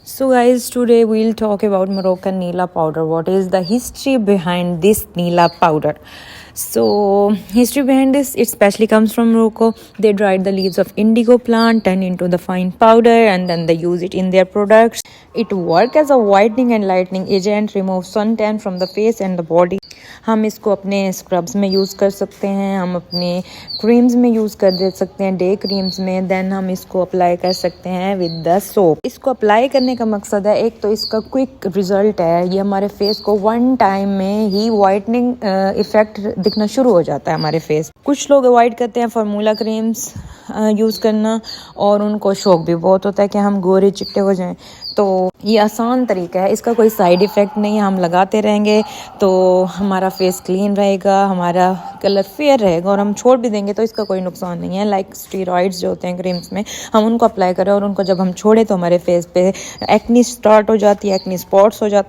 So, guys, today we'll talk about Moroccan Nila powder. What is the history behind this Nila powder? So, history behind this, it specially comes from Morocco. They dried the leaves of indigo plant, turn into the fine powder, and then they use it in their products. It works as a whitening and lightening agent, removes suntan from the face and the body. हम इसको अपने scrubs में use कर सकते हैं, हम अपने creams में यूज़ कर दे सकते हैं, डे क्रीम्स में. देन हम इसको अप्लाई कर सकते हैं विद द सोप. इसको अप्लाई करने का मकसद है, एक तो इसका क्विक रिजल्ट है, ये हमारे फेस को वन टाइम में ही वाइटनिंग इफेक्ट दिखना शुरू हो जाता है हमारे फेस. कुछ लोग अवॉइड करते हैं फार्मूला क्रीम्स यूज़ करना और उनको शौक भी बहुत होता है कि हम गोरे चिट्टे हो जाएं. तो ये आसान तरीका है, इसका कोई साइड इफ़ेक्ट नहीं है. हम लगाते रहेंगे तो हमारा फेस क्लीन रहेगा, हमारा कलर फेयर रहेगा और हम छोड़ भी देंगे तो इसका कोई नुकसान नहीं है. लाइक स्टेरॉइड्स जो होते हैं क्रीम्स में, हम उनको अप्लाई करें और उनको जब हम छोड़ें तो हमारे फेस पे एक्नी स्टार्ट हो जाती है, एक्नी स्पॉट्स हो जाते हैं.